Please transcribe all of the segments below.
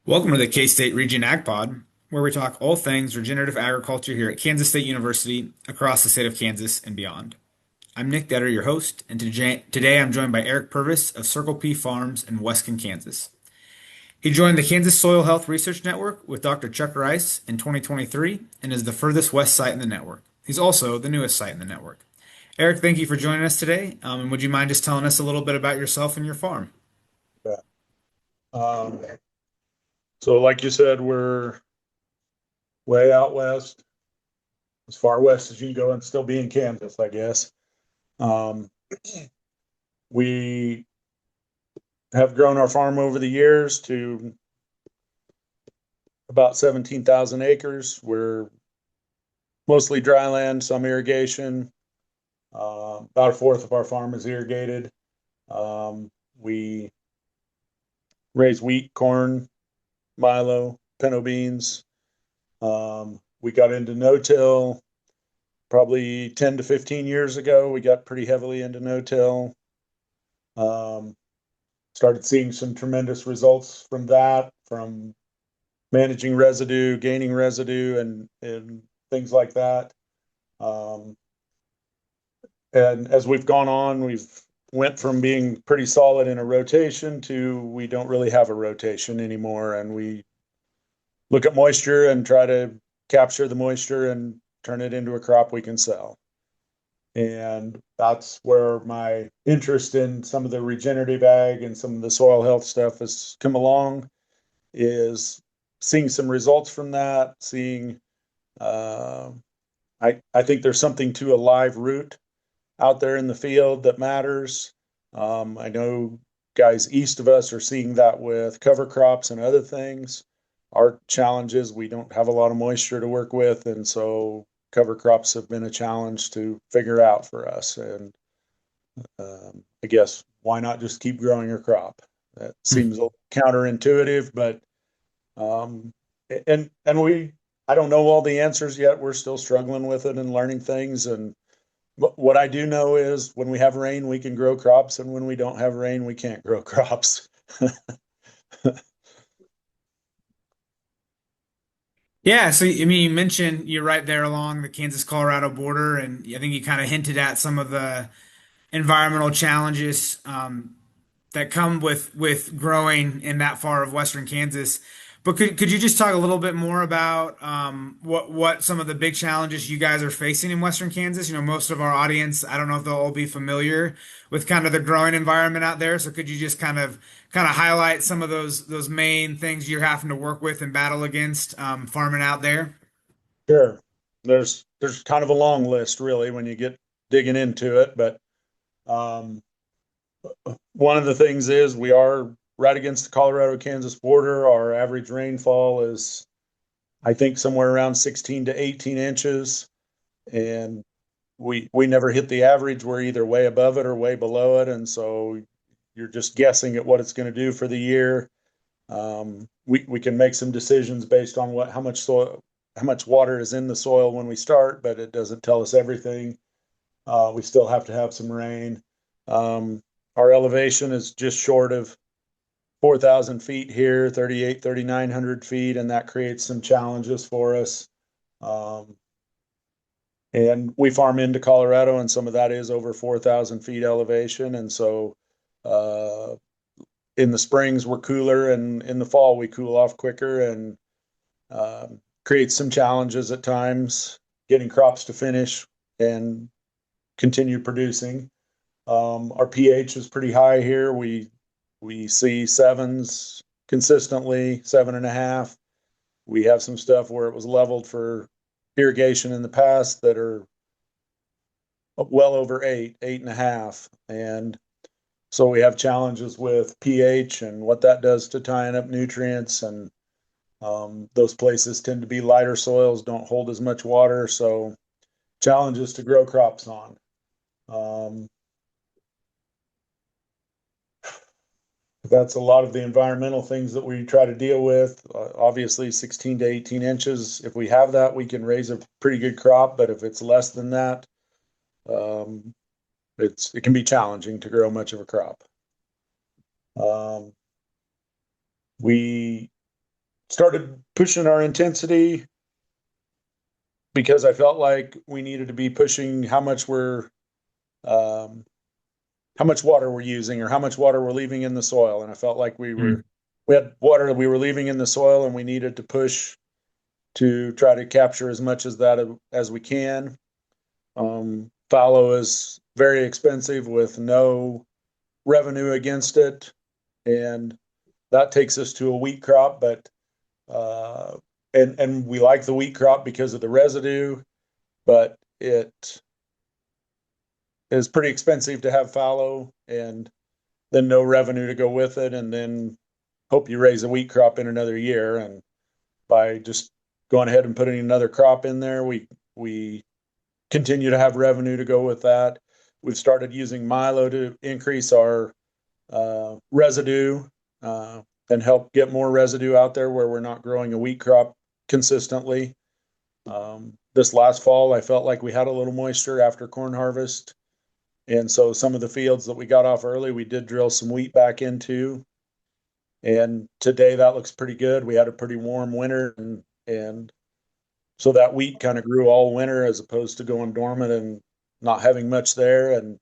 Welcome to the K-State Regen Ag Pod, where we talk all things regenerative agriculture here at Kansas State University, across the state of Kansas and beyond. I'm Nick Detter, your host, and today I'm joined by Eric Purvis of Circle P Farms in Weskan, Kansas. He joined the Kansas Soil Health Research Network with Dr. Chuck Rice in 2023 and is the furthest west site in the network. He's also the newest site in the network. Eric, thank you for joining us today. And would you mind just telling us a little bit about yourself and your farm? Yeah. Um, so like you said, we're way out west, as far west as you can go and still be in Kansas, I guess. Um, we have grown our farm over the years to about 17,000 acres. We're mostly dry land, some irrigation. About a fourth of our farm is irrigated. We raise wheat, corn, milo, pinto beans. We got into no-till probably 10 to 15 years ago. We got pretty heavily into no-till. Started seeing some tremendous results from that, from managing residue, gaining residue, and things like that. Um, and as we've gone on, we've went from being pretty solid in a rotation to we don't really have a rotation anymore, and we look at moisture and try to capture the moisture and turn it into a crop we can sell. And that's where my interest in some of the regenerative ag and some of the soil health stuff has come along, is seeing some results from that, seeing I think there's something to a live root out there in the field that matters. I know guys east of us are seeing that with cover crops and other things. Our challenge is we don't have a lot of moisture to work with, and so cover crops have been a challenge to figure out for us. And I guess why not just keep growing your crop? That seems a little counterintuitive, but and we I don't know all the answers yet. We're still struggling with it and learning things. And what I do know is when we have rain, we can grow crops, and when we don't have rain, we can't grow crops. Yeah, so I mean, you mentioned you're right there along the Kansas-Colorado border, and I think you kind of hinted at some of the environmental challenges that come with growing in that far of Western Kansas. But could you just talk a little bit more about what some of the big challenges you guys are facing in Western Kansas? You know, most of our audience, I don't know if they'll all be familiar with kind of the growing environment out there. So could you just kind of highlight some of those main things you're having to work with and battle against farming out there? Sure. There's kind of a long list really when you get digging into it, but um, one of the things is we are right against the Colorado Kansas border. Our average rainfall is, I think, somewhere around 16 to 18 inches, and we never hit the average. We're either way above it or way below it, and so you're just guessing at what it's going to do for the year. We can make some decisions based on how much soil, how much water is in the soil when we start, but it doesn't tell us everything. We still have to have some rain. Um, our elevation is just short of 4,000 feet here, 3,900 feet, and that creates some challenges for us. Um, and we farm into Colorado, and some of that is over 4,000 feet elevation. And so uh, in the springs, we're cooler, and in the fall, we cool off quicker, and creates some challenges at times getting crops to finish and continue producing. Our pH is pretty high here. We see sevens consistently, 7.5. We have some stuff where it was leveled for irrigation in the past that are well over 8.5. And so we have challenges with pH and what that does to tying up nutrients. And those places tend to be lighter soils, don't hold as much water. So challenges to grow crops on. Um, that's a lot of the environmental things that we try to deal with. Obviously, 16 to 18 inches. If we have that, we can raise a pretty good crop. But if it's less than that, um, it can be challenging to grow much of a crop. Um, we started pushing our intensity because I felt like we needed to be pushing um, how much water we're using or how much water we're leaving in the soil. And I felt like Mm. we had water that we were leaving in the soil and we needed to push to try to capture as much as that as we can. Fallow is very expensive with no revenue against it. And that takes us to a wheat crop, but uh, and we like the wheat crop because of the residue, but it is pretty expensive to have fallow and then no revenue to go with it, and then hope you raise a wheat crop in another year. And by just going ahead and putting another crop in there, we continue to have revenue to go with that. We've started using milo to increase our residue uh, and help get more residue out there where we're not growing a wheat crop consistently. This last fall, I felt like we had a little moisture after corn harvest. And so some of the fields that we got off early, we did drill some wheat back into. And today that looks pretty good. We had a pretty warm winter, and so that wheat kind of grew all winter as opposed to going dormant and not having much there. And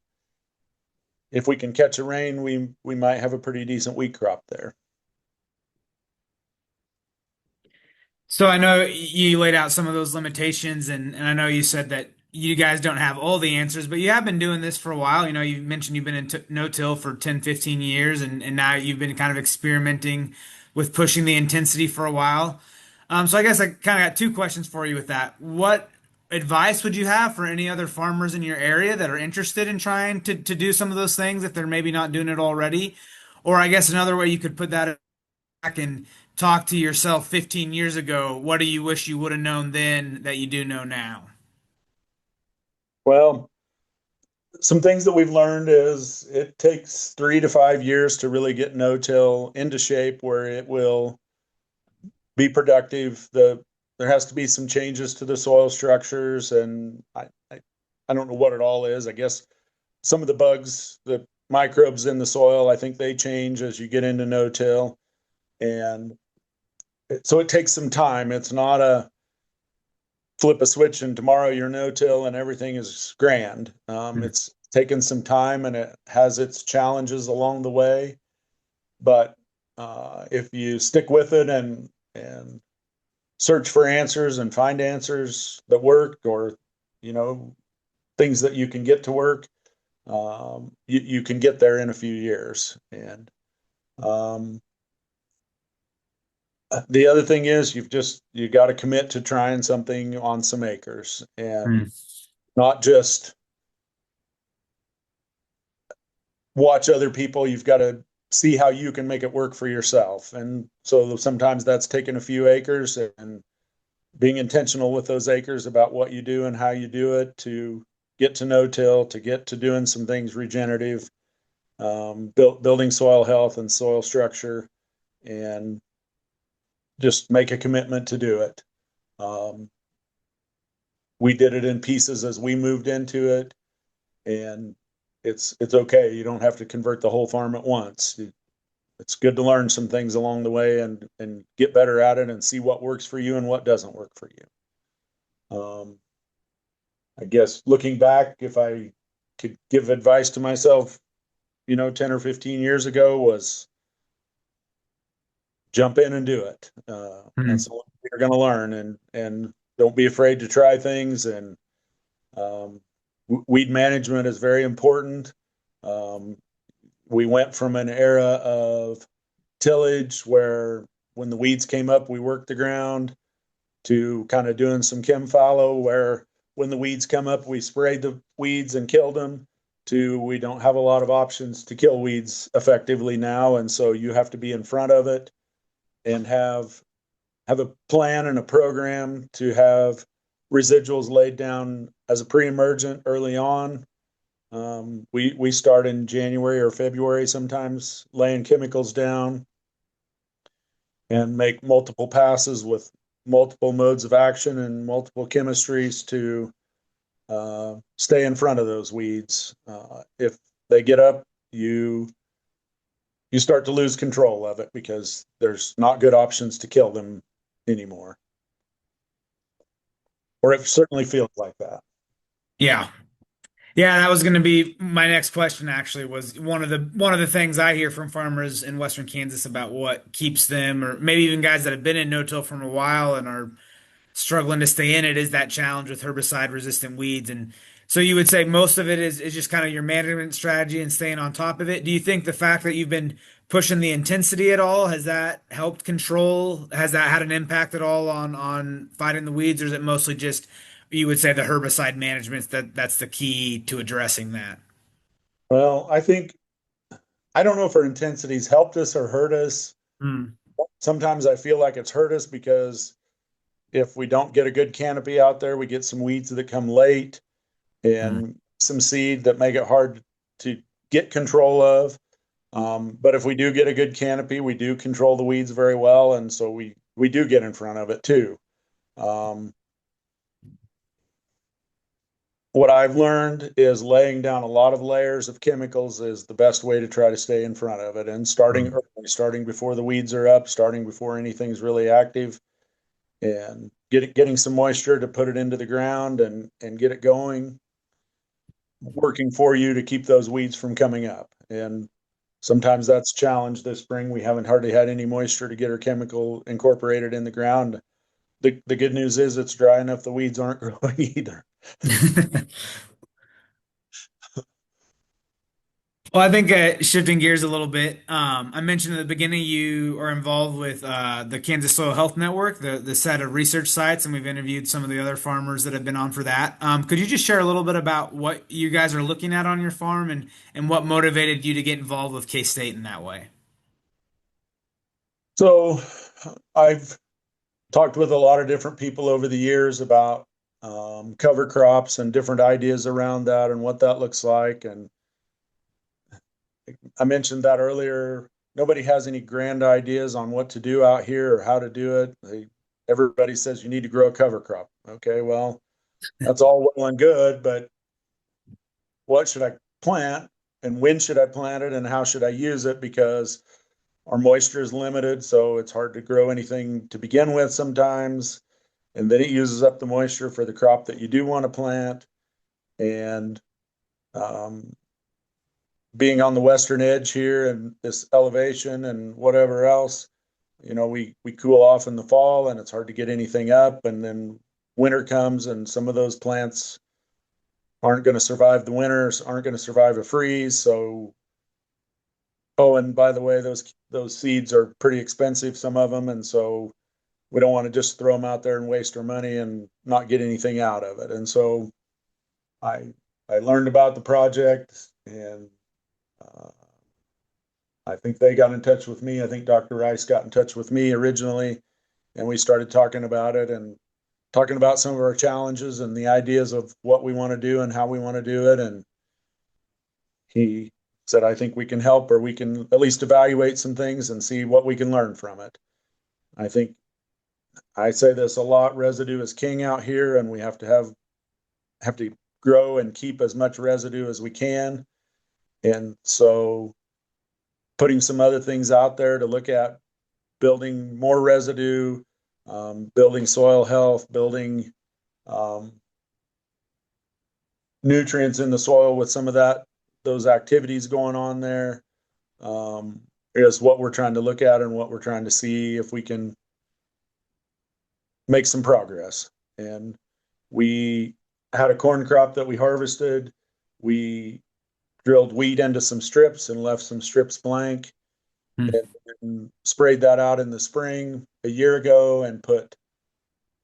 if we can catch a rain, we might have a pretty decent wheat crop there. So I know you laid out some of those limitations, and I know you said that you guys don't have all the answers, but you have been doing this for a while. You know, you mentioned you've been in no-till for 10, 15 years, and now you've been kind of experimenting with pushing the intensity for a while. So I guess I kind of got two questions for you with that. What advice would you have for any other farmers in your area that are interested in trying to do some of those things if they're maybe not doing it already? Or I guess another way you could put that back and talk to yourself 15 years ago, what do you wish you would have known then that you do know now? Well, some things that we've learned is it takes 3 to 5 years to really get no-till into shape where it will be productive. There has to be some changes to the soil structures, and I don't know what it all is. I guess some of the bugs, the microbes in the soil, I think they change as you get into no-till, and so it takes some time. It's not a flip a switch and tomorrow you're no-till and everything is grand. It's taken some time and it has its challenges along the way, but if you stick with it and search for answers and find answers that work, or you know things that you can get to work, you can get there in a few years. And um, the other thing is you got to commit to trying something on some acres and Mm. not just watch other people. You've got to see how you can make it work for yourself. And so sometimes that's taking a few acres and being intentional with those acres about what you do and how you do it to get to no-till, to get to doing some things regenerative, building soil health and soil structure, and just make a commitment to do it. Um, we did it in pieces as we moved into it, and it's okay. You don't have to convert the whole farm at once. It's good to learn some things along the way and get better at it and see what works for you and what doesn't work for you. I guess looking back, if I could give advice to myself, 10 or 15 years ago, was jump in and do it. That's Mm. what you're going to learn, and don't be afraid to try things. And um, weed management is very important. Um, we went from an era of tillage where when the weeds came up, we worked the ground to kind of doing some chem fallow where when the weeds come up, we sprayed the weeds and killed them to we don't have a lot of options to kill weeds effectively now. And so you have to be in front of it and have a plan and a program to have residuals laid down as a pre-emergent early on. We start in January or February sometimes laying chemicals down and make multiple passes with multiple modes of action and multiple chemistries to stay in front of those weeds. If they get up, you you start to lose control of it because there's not good options to kill them anymore. Or it certainly feels like that. Yeah. Yeah, that was going to be my next question actually was one of the things I hear from farmers in Western Kansas about what keeps them or maybe even guys that have been in no-till from a while and are struggling to stay in it is that challenge with herbicide resistant weeds. And so you would say most of it is just kind of your management strategy and staying on top of it. Do you think the fact that you've been pushing the intensity at all, has that helped control? Has that had an impact at all on fighting the weeds, or is it mostly just you would say the herbicide management that's the key to addressing that? Well, I don't know if our intensity's helped us or hurt us. Hmm. Sometimes I feel like it's hurt us because if we don't get a good canopy out there, we get some weeds that come late and some seed that make it hard to get control of. But if we do get a good canopy, we do control the weeds very well, and so we do get in front of it too. Um, what I've learned is laying down a lot of layers of chemicals is the best way to try to stay in front of it, and starting Hmm. early, starting before the weeds are up, starting before anything's really active, and getting some moisture to put it into the ground and get it going, working for you to keep those weeds from coming up. And sometimes that's a challenge this spring. We haven't hardly had any moisture to get our chemical incorporated in the ground. The good news is it's dry enough the weeds aren't growing either. Well, I think shifting gears a little bit, I mentioned at the beginning you are involved with the Kansas Soil Health Network, the set of research sites, and we've interviewed some of the other farmers that have been on for that. Could you just share a little bit about what you guys are looking at on your farm and what motivated you to get involved with K-State in that way? So I've talked with a lot of different people over the years about cover crops and different ideas around that and what that looks like. And I mentioned that earlier. Nobody has any grand ideas on what to do out here or how to do it. Everybody says you need to grow a cover crop. Okay, well, that's all well and good, but what should I plant and when should I plant it and how should I use it? Because our moisture is limited, so it's hard to grow anything to begin with sometimes. And then it uses up the moisture for the crop that you do want to plant. And um, being on the western edge here and this elevation and whatever else, we cool off in the fall and it's hard to get anything up. And then winter comes and some of those plants aren't going to survive the winters, aren't going to survive a freeze. So, oh, and by the way, those seeds are pretty expensive, some of them, and so we don't want to just throw them out there and waste our money and not get anything out of it. And so I I learned about the project and uh, I think they got in touch with me. I think Dr. Rice got in touch with me originally, and we started talking about it and talking about some of our challenges and the ideas of what we want to do and how we want to do it. And he said, I think we can help, or we can at least evaluate some things and see what we can learn from it. I think I say this a lot, residue is king out here, and we have to grow and keep as much residue as we can. And so putting some other things out there to look at, building more residue, building soil health, building um, nutrients in the soil with some of those activities going on there, um, is what we're trying to look at and what we're trying to see if we can make some progress. And we had a corn crop that we harvested. We drilled wheat into some strips and left some strips blank Hmm. and sprayed that out in the spring a year ago and put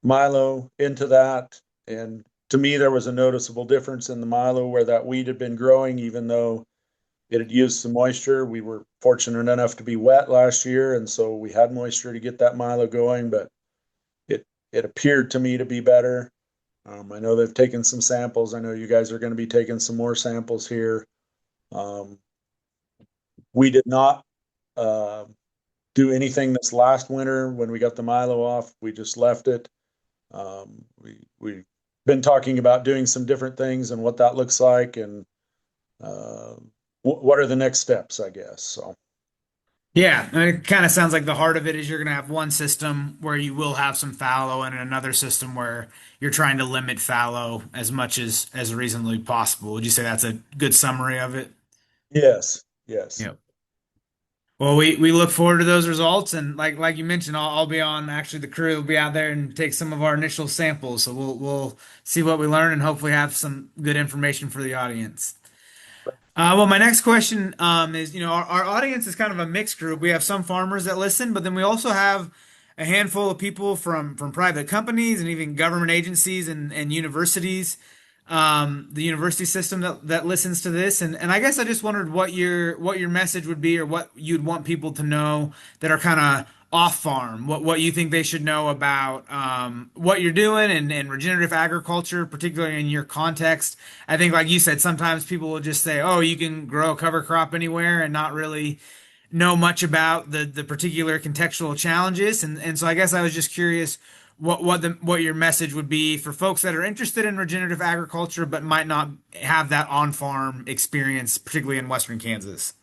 Milo into that. And to me, there was a noticeable difference in the Milo where that wheat had been growing, even though it had used some moisture. We were fortunate enough to be wet last year, and so we had moisture to get that Milo going, but it appeared to me to be better. I know they've taken some samples. I know you guys are going to be taking some more samples here. Um, we did not uh, do anything this last winter when we got the Milo off. We just left it. We've been talking about doing some different things and what that looks like and uh, what are the next steps, I guess. So Yeah, and it kind of sounds like the heart of it is you're going to have one system where you will have some fallow and another system where you're trying to limit fallow as much as reasonably possible. Would you say that's a good summary of it? Yes, yes. Yep. Well, we look forward to those results, and like you mentioned, I'll be on. Actually, the crew will be out there and take some of our initial samples, so we'll see what we learn and hopefully have some good information for the audience. Well, my next question is, our audience is kind of a mixed group. We have some farmers that listen, but then we also have a handful of people from private companies and even government agencies and universities, the university system that listens to this. And I guess I just wondered what your message would be or what you'd want people to know that are kind of off farm, what you think they should know about what you're doing and regenerative agriculture, particularly in your context. I think, like you said, sometimes people will just say, "Oh, you can grow a cover crop anywhere," and not really know much about the particular contextual challenges. And so I guess I was just curious what your message would be for folks that are interested in regenerative agriculture but might not have that on farm experience, particularly in Western Kansas.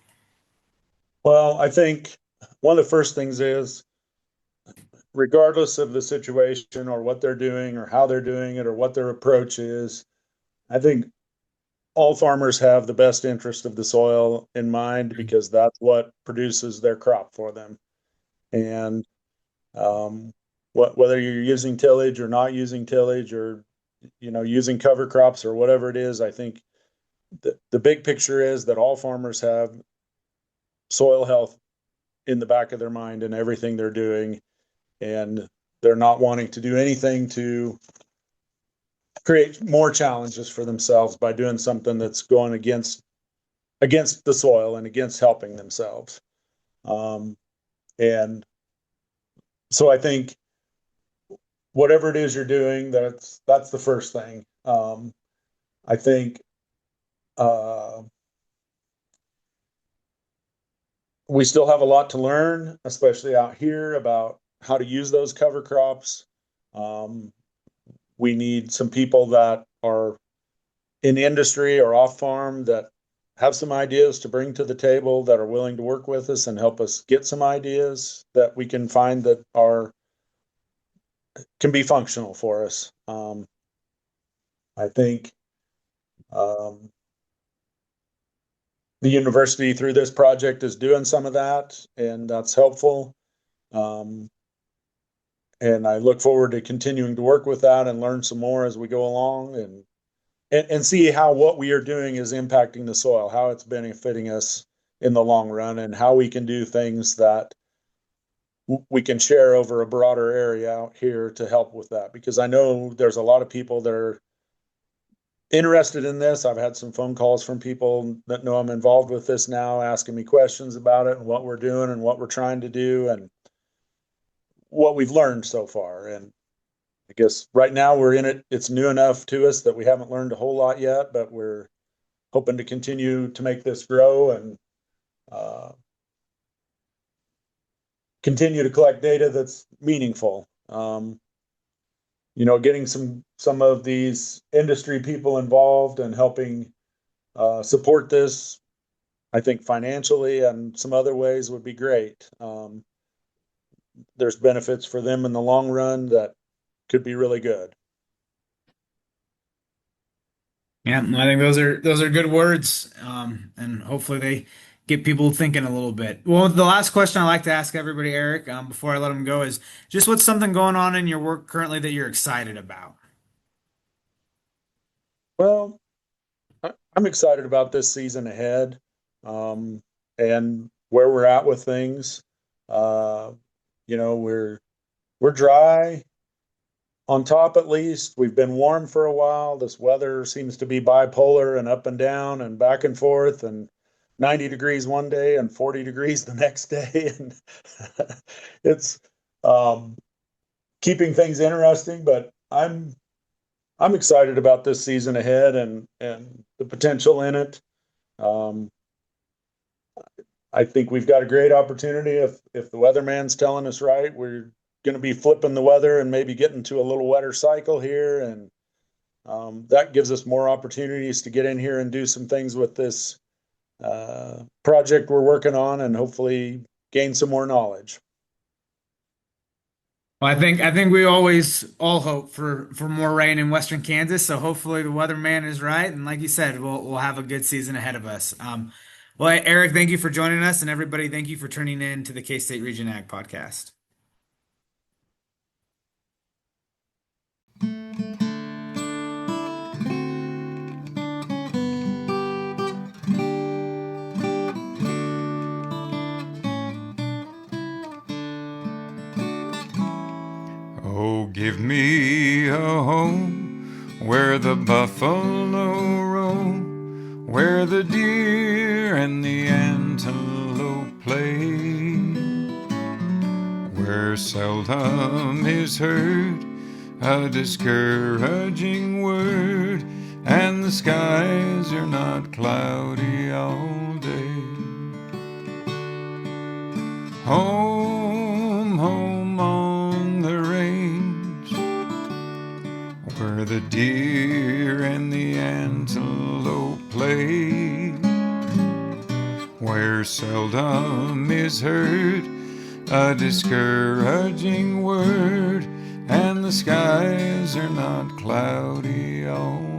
Well, I think one of the first things is, regardless of the situation or what they're doing or how they're doing it or what their approach is, I think all farmers have the best interest of the soil in mind because that's what produces their crop for them. And whether you're using tillage or not using tillage or using cover crops or whatever it is, I think the big picture is that all farmers have soil health in the back of their mind in everything they're doing, and they're not wanting to do anything to create more challenges for themselves by doing something that's going against the soil and against helping themselves. And so I think whatever it is you're doing, that's the first thing. I think uh, we still have a lot to learn, especially out here, about how to use those cover crops. Um, we need some people that are in the industry or off farm that have some ideas to bring to the table, that are willing to work with us and help us get some ideas that we can find that are can be functional for us. I think um, the university through this project is doing some of that, and that's helpful. Um, and I look forward to continuing to work with that and learn some more as we go along and see how what we are doing is impacting the soil, how it's benefiting us in the long run, and how we can do things that we can share over a broader area out here to help with that. Because I know there's a lot of people that are interested in this. I've had some phone calls from people that know I'm involved with this now, asking me questions about it and what we're doing and what we're trying to do and what we've learned so far. And I guess right now we're in it. It's new enough to us that we haven't learned a whole lot yet, but we're hoping to continue to make this grow and uh, continue to collect data that's meaningful. Getting some of these industry people involved and helping support this, I think financially and some other ways would be great. There's benefits for them in the long run that could be really good. Yeah, I think those are good words, and hopefully they get people thinking a little bit. Well, the last question I like to ask everybody, Eric, before I let them go, is just what's something going on in your work currently that you're excited about? Well, I'm excited about this season ahead, um, and where we're at with things. Uh, we're dry on top at least. We've been warm for a while. This weather seems to be bipolar and up and down and back and forth and 90 degrees one day and 40 degrees the next day. And it's um, keeping things interesting, but I'm excited about this season ahead and the potential in it. Um, I think we've got a great opportunity if the weatherman's telling us right. We're going to be flipping the weather and maybe getting to a little wetter cycle here, and that gives us more opportunities to get in here and do some things with this project we're working on, and hopefully gain some more knowledge. Well, I think we always all hope for more rain in Western Kansas. So hopefully the weatherman is right, and like you said, we'll have a good season ahead of us. Well, Eric, thank you for joining us, and everybody, thank you for tuning in to the K-State Regen Ag Podcast. Oh, give me a home where the buffalo roam, where the deer and the antelope play, where seldom is heard a discouraging word, and the skies are not cloudy all day. Home, home on the range, where the deer and the antelope play, where seldom is heard a discouraging word, and the skies are not cloudy all